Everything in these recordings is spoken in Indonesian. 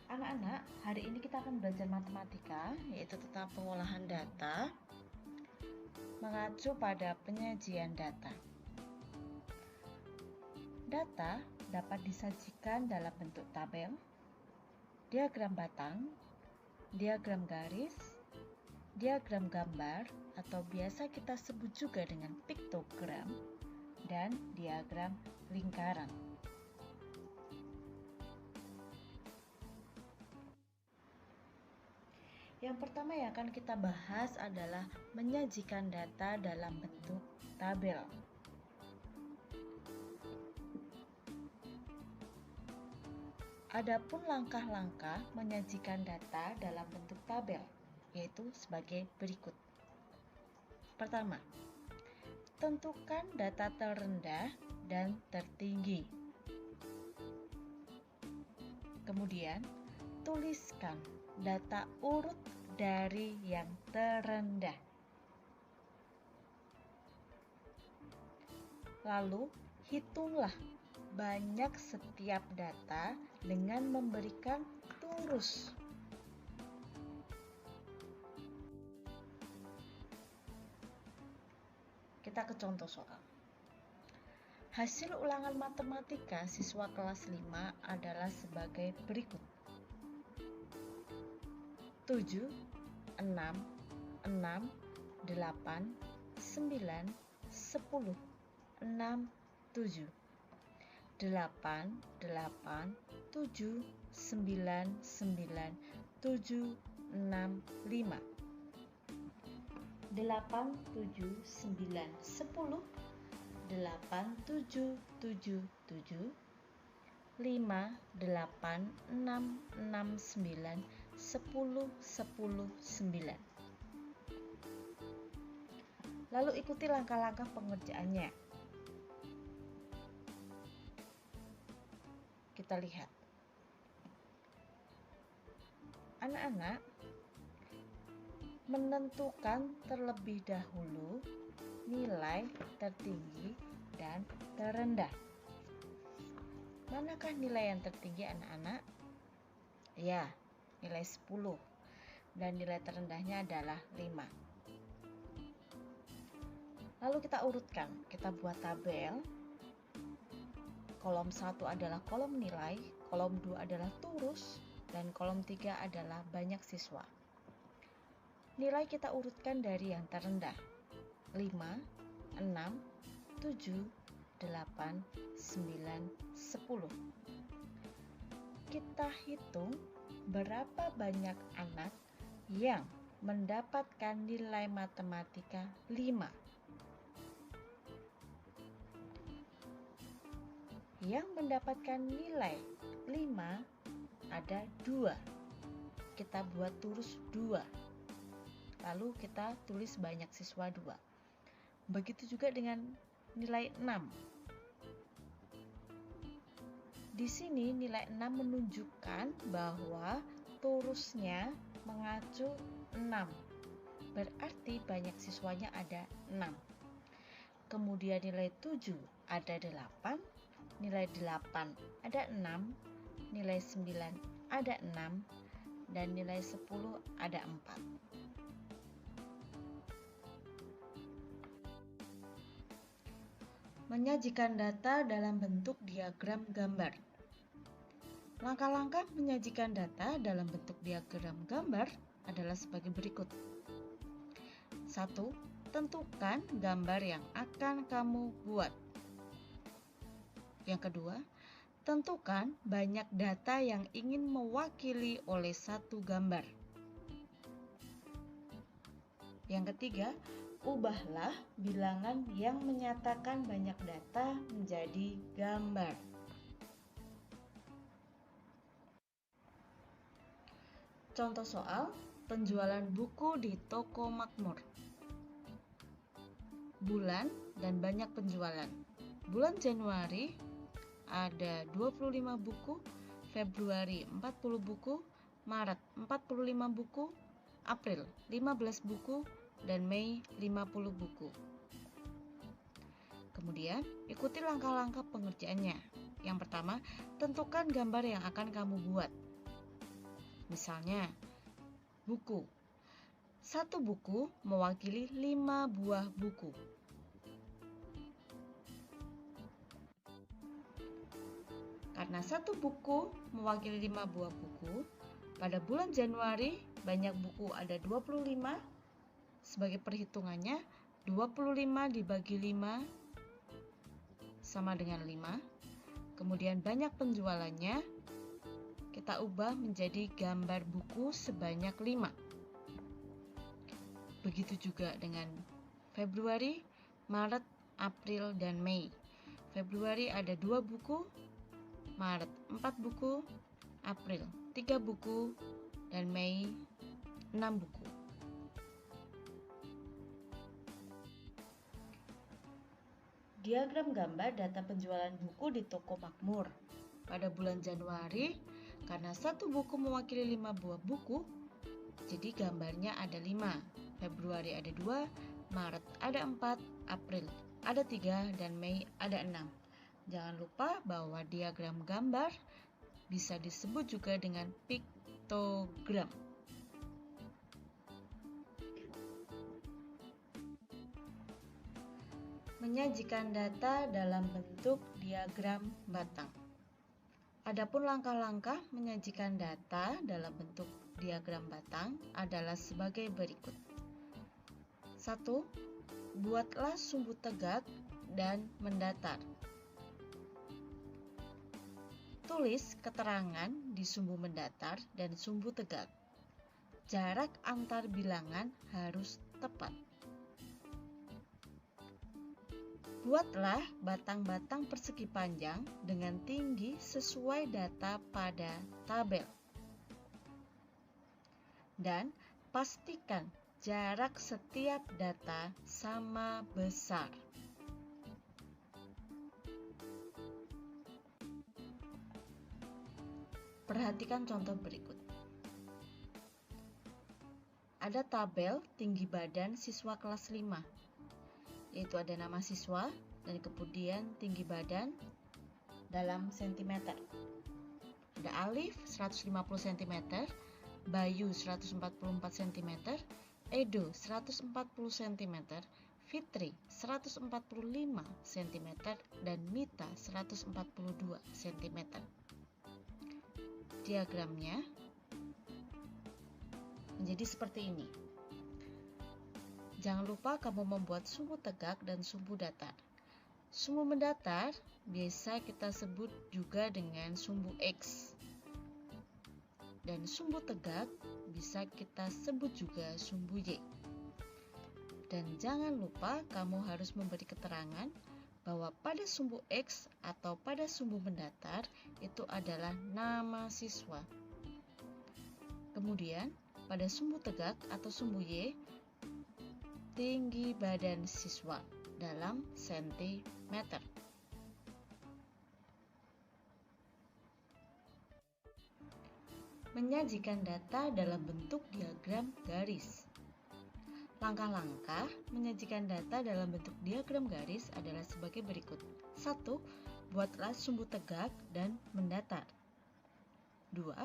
Anak-anak, hari ini kita akan belajar matematika, yaitu tentang pengolahan data mengacu pada penyajian data. Data dapat disajikan dalam bentuk tabel, diagram batang, diagram garis, diagram gambar, atau biasa kita sebut juga dengan piktogram, dan diagram lingkaran. Yang pertama yang akan kita bahas adalah menyajikan data dalam bentuk tabel. Adapun langkah-langkah menyajikan data dalam bentuk tabel, yaitu sebagai berikut. Pertama, tentukan data terendah dan tertinggi. Kemudian, tuliskan data urut dari yang terendah. Lalu, hitunglah banyak setiap data dengan memberikan turus. Kita ke contoh soal. Hasil ulangan matematika siswa kelas 5 adalah sebagai berikut. 7, 6, 8, 9, 10, 6, 7. 8, 8, 7, 9, 9, 7, 6, 5. 8, 7, 9, 10, 8, 7, 7, 7, 5, 8, 6, 6, 9, 10, 10, 9. Lalu ikuti langkah-langkah pengerjaannya. Kita lihat. Anak-anak menentukan terlebih dahulu nilai tertinggi dan terendah. Manakah nilai yang tertinggi anak-anak? Ya, nilai 10. Dan nilai terendahnya adalah 5. Lalu kita urutkan, kita buat tabel. Kolom 1 adalah kolom nilai, kolom 2 adalah turus, dan kolom 3 adalah banyak siswa. Nilai kita urutkan dari yang terendah, 5, 6, 7, 8, 9, 10. Kita hitung berapa banyak anak yang mendapatkan nilai matematika 5. Yang mendapatkan nilai 5 ada 2. Kita buat turus 2. Lalu kita tulis banyak siswa 2. Begitu juga dengan nilai 6. Di sini nilai 6 menunjukkan bahwa turusnya mengacu 6. Berarti banyak siswanya ada 6. Kemudian nilai 7 ada 8. Nilai 8 ada 6, nilai 9 ada 6, dan nilai 10 ada 4. Menyajikan data dalam bentuk diagram gambar. Langkah-langkah menyajikan data dalam bentuk diagram gambar adalah sebagai berikut. 1. Tentukan gambar yang akan kamu buat. Yang kedua, tentukan banyak data yang ingin mewakili oleh satu gambar. Yang ketiga, ubahlah bilangan yang menyatakan banyak data menjadi gambar. Contoh soal, penjualan buku di toko makmur. Bulan dan banyak penjualan. Bulan Januari ada 25 buku, Februari 40 buku, Maret 45 buku, April 15 buku, dan Mei 50 buku. Kemudian, ikuti langkah-langkah pengerjaannya. Yang pertama, tentukan gambar yang akan kamu buat. Misalnya, buku. Satu buku mewakili 5 buah buku. Karena satu buku mewakili 5 buah buku, pada bulan Januari banyak buku ada 25. Sebagai perhitungannya, 25 dibagi 5 sama dengan 5. Kemudian banyak penjualannya, kita ubah menjadi gambar buku sebanyak 5. Begitu juga dengan Februari, Maret, April, dan Mei. Februari ada 2 buku, Maret 4 buku, April 3 buku, dan Mei 6 buku. Diagram gambar data penjualan buku di toko makmur. Pada bulan Januari, karena satu buku mewakili 5 buah buku, jadi gambarnya ada 5. Februari ada 2, Maret ada 4, April ada 3, dan Mei ada 6. Jangan lupa bahwa diagram gambar bisa disebut juga dengan piktogram. Menyajikan data dalam bentuk diagram batang. Adapun langkah-langkah menyajikan data dalam bentuk diagram batang adalah sebagai berikut. 1. Buatlah sumbu tegak dan mendatar. Tulis keterangan di sumbu mendatar dan sumbu tegak. Jarak antar bilangan harus tepat. Buatlah batang-batang persegi panjang dengan tinggi sesuai data pada tabel. Dan pastikan jarak setiap data sama besar. Perhatikan contoh berikut. Ada tabel tinggi badan siswa kelas 5, yaitu ada nama siswa dan kemudian tinggi badan dalam sentimeter. Ada Alif 150 cm, Bayu 144 cm, Edo 140 cm, Fitri 145 cm, dan Mita 142 cm. Diagramnya menjadi seperti ini. Jangan lupa kamu membuat sumbu tegak dan sumbu datar. Sumbu mendatar biasa kita sebut juga dengan sumbu X. Dan sumbu tegak bisa kita sebut juga sumbu Y. Dan jangan lupa kamu harus memberi keterangan bahwa pada sumbu X atau pada sumbu mendatar itu adalah nama siswa. Kemudian pada sumbu tegak atau sumbu Y, tinggi badan siswa dalam sentimeter. Menyajikan data dalam bentuk diagram garis. Langkah-langkah menyajikan data dalam bentuk diagram garis adalah sebagai berikut. 1. Buatlah sumbu tegak dan mendatar. 2.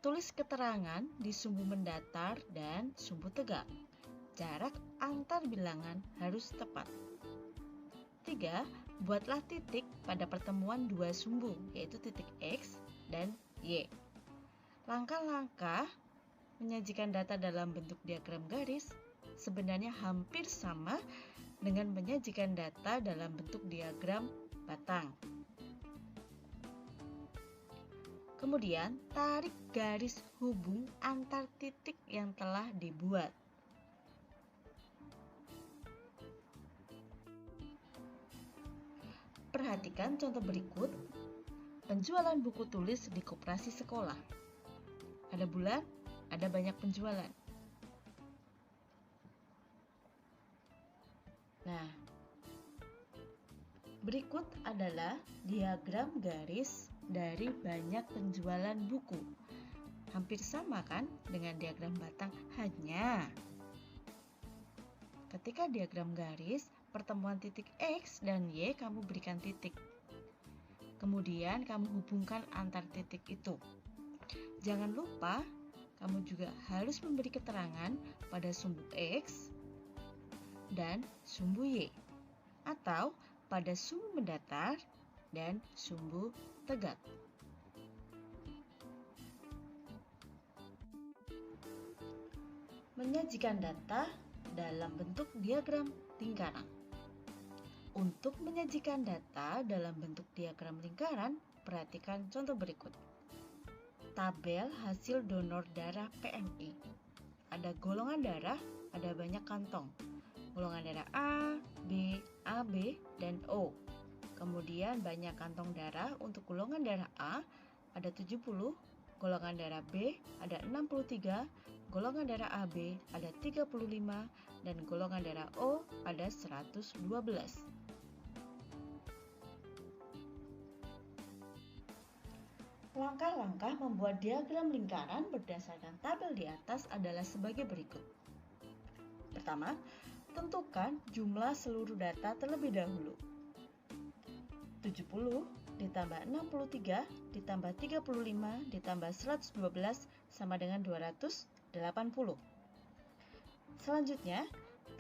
Tulis keterangan di sumbu mendatar dan sumbu tegak. Jarak antar bilangan harus tepat. 3. Buatlah titik pada pertemuan dua sumbu, yaitu titik X dan Y. Langkah-langkah menyajikan data dalam bentuk diagram garis sebenarnya hampir sama dengan menyajikan data dalam bentuk diagram batang. Kemudian, tarik garis hubung antar titik yang telah dibuat. Perhatikan contoh berikut. Penjualan buku tulis di koperasi sekolah. Pada bulan, ada banyak penjualan. Nah, berikut adalah diagram garis dari banyak penjualan buku. Hampir sama kan dengan diagram batang, hanya ketika diagram garis, pertemuan titik X dan Y kamu berikan titik. Kemudian kamu hubungkan antar titik itu. Jangan lupa kamu juga harus memberi keterangan pada sumbu X dan sumbu Y, atau pada sumbu mendatar dan sumbu tegak. Menyajikan data dalam bentuk diagram lingkaran. Untuk menyajikan data dalam bentuk diagram lingkaran, perhatikan contoh berikut. Tabel hasil donor darah PMI. Ada golongan darah, ada banyak kantong. Golongan darah A, B, AB, dan O. Kemudian banyak kantong darah untuk golongan darah A ada 70, golongan darah B ada 63, golongan darah AB ada 35, dan golongan darah O ada 112. Langkah-langkah membuat diagram lingkaran berdasarkan tabel di atas adalah sebagai berikut. Pertama, tentukan jumlah seluruh data terlebih dahulu. 70 ditambah 63 ditambah 35 ditambah 112 sama dengan 280. Selanjutnya,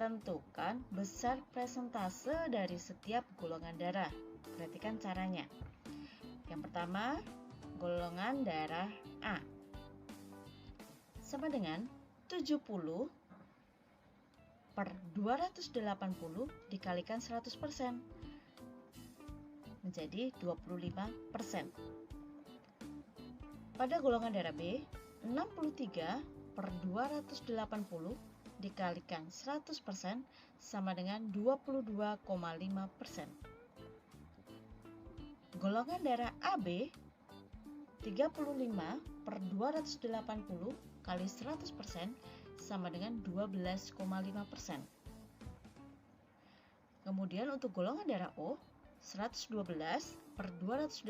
tentukan besar persentase dari setiap golongan darah. Perhatikan caranya. Yang pertama, golongan darah A sama dengan 70 per 280 dikalikan 100% menjadi 25%. Pada golongan darah B, 63 per 280 dikalikan 100% sama dengan 22,5%. Golongan darah AB, 35 per 280 kali 100% sama dengan 12,5%. Kemudian untuk golongan darah O, 112 per 280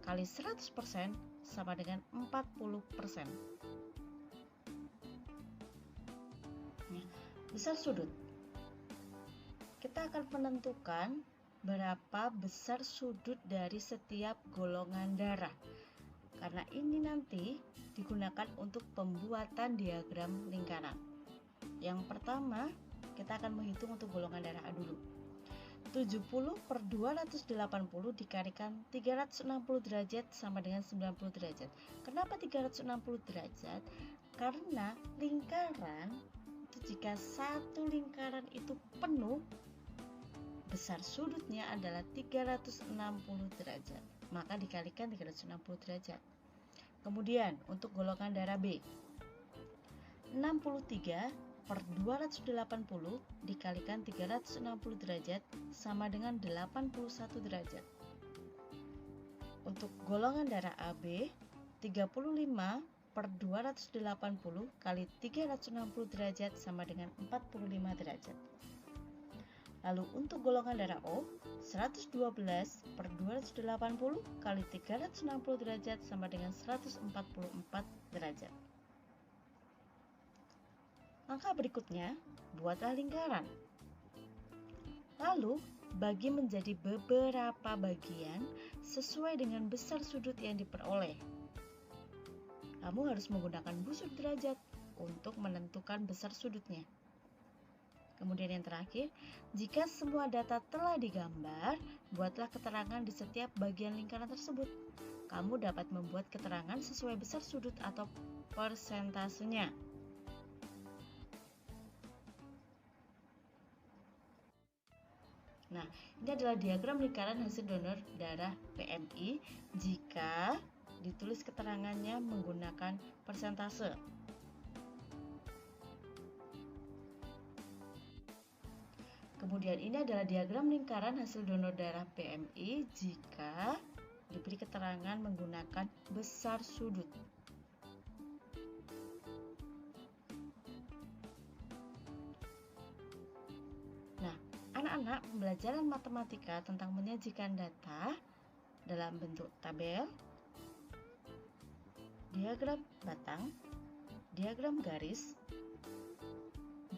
kali 100% sama dengan 40%. Besar sudut. Kita akan menentukan berapa besar sudut dari setiap golongan darah. Karena ini nanti digunakan untuk pembuatan diagram lingkaran. Yang pertama, kita akan menghitung untuk golongan darah A dulu. 70 per 280 dikalikan 360 derajat sama dengan 90 derajat. Kenapa 360 derajat? Karena lingkaran itu jika satu lingkaran itu penuh, besar sudutnya adalah 360 derajat. Maka dikalikan 360 derajat. Kemudian untuk golongan darah B, 63 per 280 dikalikan 360 derajat sama dengan 81 derajat. Untuk golongan darah AB, 35 per 280 kali 360 derajat sama dengan 45 derajat. Lalu untuk golongan darah O, 112 per 280 kali 360 derajat sama dengan 144 derajat. Langkah berikutnya, buatlah lingkaran. Lalu, bagi menjadi beberapa bagian sesuai dengan besar sudut yang diperoleh. Kamu harus menggunakan busur derajat untuk menentukan besar sudutnya. Kemudian yang terakhir, jika semua data telah digambar, buatlah keterangan di setiap bagian lingkaran tersebut. Kamu dapat membuat keterangan sesuai besar sudut atau persentasenya. Nah, ini adalah diagram lingkaran hasil donor darah PMI jika ditulis keterangannya menggunakan persentase. Kemudian ini adalah diagram lingkaran hasil donor darah PMI jika diberi keterangan menggunakan besar sudut. Nah, anak-anak, pembelajaran matematika tentang menyajikan data dalam bentuk tabel, diagram batang, diagram garis,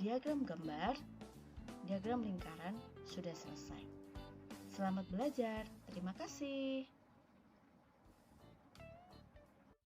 diagram gambar, diagram lingkaran sudah selesai. Selamat belajar. Terima kasih.